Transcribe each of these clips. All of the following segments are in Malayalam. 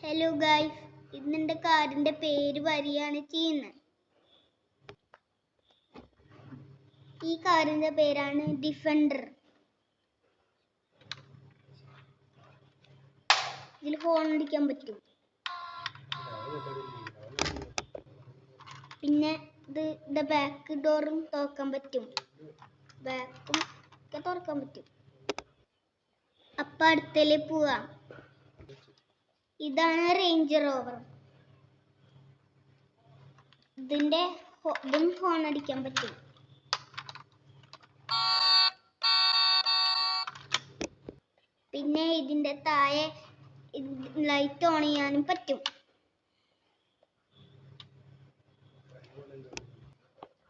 ഹലോ ഗൈസ്, ഇന്നെന്റെ കാറിന്റെ പേര് വരികയാണ് ചെയ്യുന്നത്. ഈ കാറിന്റെ പേരാണ് ഡിഫൻഡർ. ഇതിൽ ഹോൺ അടിക്കാൻ പറ്റും. പിന്നെ ഇത് ബാക്ക് ഡോറും തുറക്കാൻ പറ്റും. ബാക്കും ഒക്കെ തുറക്കാൻ പറ്റും. അപ്പൊ അടുത്തേല് പോവാം. ഇതാണ് റേഞ്ച് റോവർ. ഇതും ഹോൺ അടിക്കാൻ പറ്റും. പിന്നെ ഇതിന്റെ താഴെ ലൈറ്റ് ഓൺ ചെയ്യാനും പറ്റും.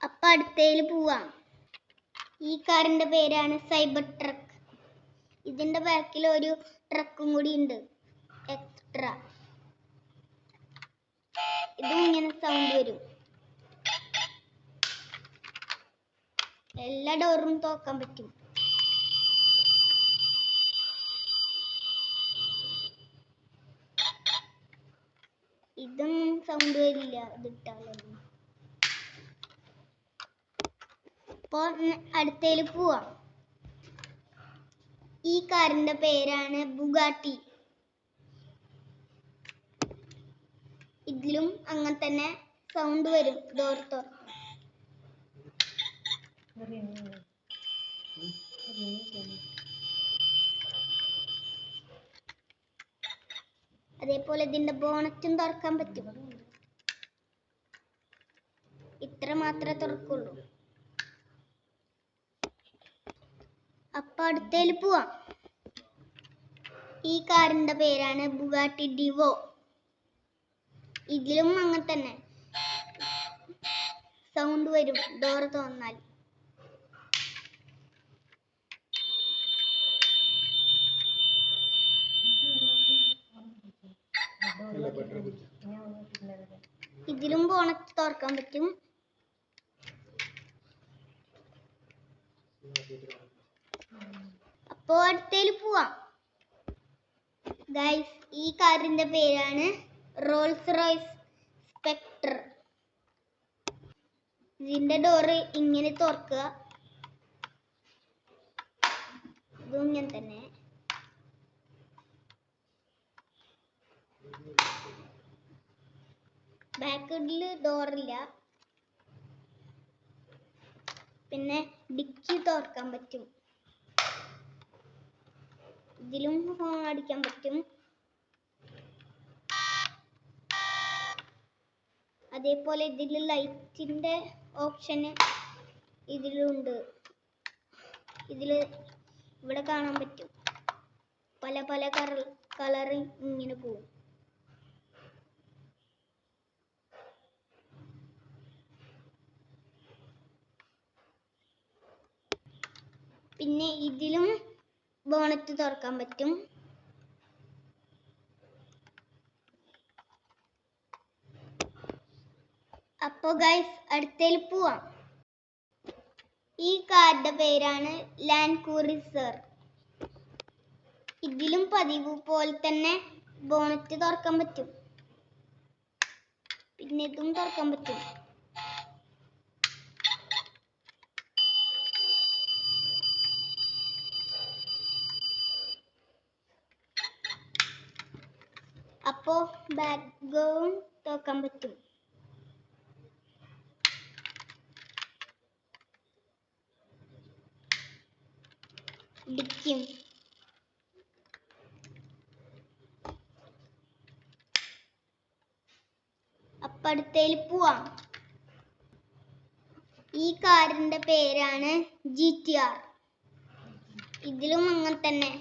അപ്പൊ അടുത്തേല് പോവാം. ഈ കാറിന്റെ പേരാണ് സൈബർ ട്രക്ക്. ഇതിന്റെ ബാക്കിൽ ഒരു ട്രക്കും കൂടി ഉണ്ട്, എക്സ്ട്രാ. ഇതും ഇങ്ങനെ സൗണ്ട് വരും. എല്ലാ ഡോറും തുറക്കാൻ പറ്റും. ഇതും സൗണ്ട് വരില്ല, ഇതിട്ടാലൊന്നും. അപ്പൊ അടുത്തേല് പോവാം. ഈ കാറിന്റെ പേരാണ് ബുഗാട്ടി. ഇതിലും അങ്ങനെ തന്നെ സൗണ്ട് വരും, ഡോർ തുറക്കും. അതേപോലെ ഇതിന്റെ ബോണറ്റും തുറക്കാൻ പറ്റും. ഇത്ര മാത്രമേ തുറക്കുള്ളൂ. അപ്പൊ അടുത്തേല് പോവാം. ഈ കാറിന്റെ പേരാണ് ബുഗാട്ടി ഡിവോ. ഇതിലും അങ്ങനെ തന്നെ സൗണ്ട് വരും, ഡോർ തുറന്നാൽ. ഇതിലും ബോണറ്റ് തുറക്കാൻ പറ്റും. അപ്പോ അടുത്തേല് പോവാം. ഗൈസ്, ഈ കാറിന്റെ പേരാണ് റോൾസ് റോയ്സ് സ്പെക്ട്ര. ഇതിന്റെ ഡോറ് ഇങ്ങനെ തുറക്കുക. ഇതും ഇങ്ങനെ തന്നെ. ബാക്കില് ഡോറില്ല. പിന്നെ ഡിക്കി തുറക്കാൻ പറ്റും. ഇതിലും ഹോൺ അടിക്കാൻ പറ്റും. അതേപോലെ ഇതിൽ ലൈറ്റിന്റെ ഓപ്ഷന് ഇതിലുണ്ട്. ഇവിടെ കാണാൻ പറ്റും. പല പല കളറ് ഇങ്ങനെ പോകും. പിന്നെ ഇതിലും ബോണറ്റ് തുറക്കാൻ പറ്റും. അപ്പൊ ഗൈസ്, അടുത്തേല് പോവാം. ഈ കാറിന്റെ പേരാണ് ലാൻഡ് ക്രൂയിസർ. ഇതിലും പതിവ് പോലെ തന്നെ ബോണറ്റ് തുറക്കാൻ പറ്റും. പിന്നെ ഇതും തുറക്കാൻ പറ്റും. അപ്പോ ബാക്ക്ഗ്രൗണ്ട് തുറക്കാൻ പറ്റും. ഡിക്കും. അപ്പൊ അടുത്തേല് പോവാം. ഈ കാറിന്റെ പേരാണ് GTR. ഇതിലും അങ്ങനെ തന്നെ.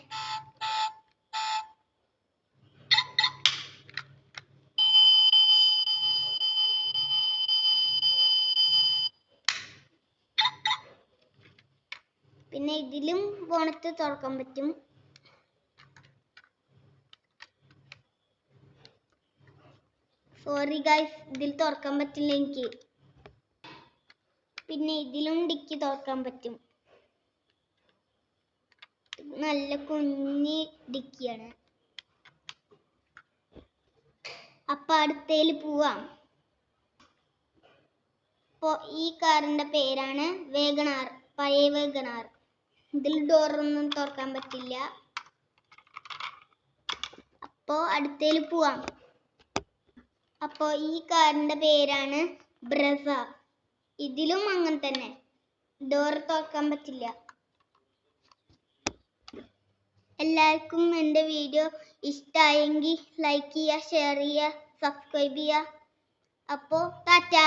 പിന്നെ ഇതിലും ബോണറ്റ് തുറക്കാൻ പറ്റും. സോറി ഗൈസ്, ഇതിൽ തുറക്കാൻ പറ്റില്ല എനിക്ക്. പിന്നെ ഇതിലും ഡിക്കി തുറക്കാൻ പറ്റും. നല്ല കുഞ്ഞി ഡിക്കിയാണ്. അപ്പൊ അടുത്തതിൽ പോവാം. അപ്പോ ഈ കാറിന്റെ പേരാണ് വേഗണാർ, പഴയ വേഗണാർ. ഇതിൽ ഡോറൊന്നും തുറക്കാൻ പറ്റില്ല. അപ്പോ അടുത്തതിൽ പോവാം. അപ്പോ ഈ കാറിന്റെ പേരാണ് ബ്രസ. ഇതിലും അങ്ങനെ തന്നെ, ഡോർ തുറക്കാൻ പറ്റില്ല. എല്ലാവർക്കും എൻ്റെ വീഡിയോ ഇഷ്ടമായെങ്കിൽ ലൈക്ക് ചെയ്യുക, ഷെയർ ചെയ്യുക, സബ്സ്ക്രൈബ് ചെയ്യുക. അപ്പോൾ ടാറ്റാ.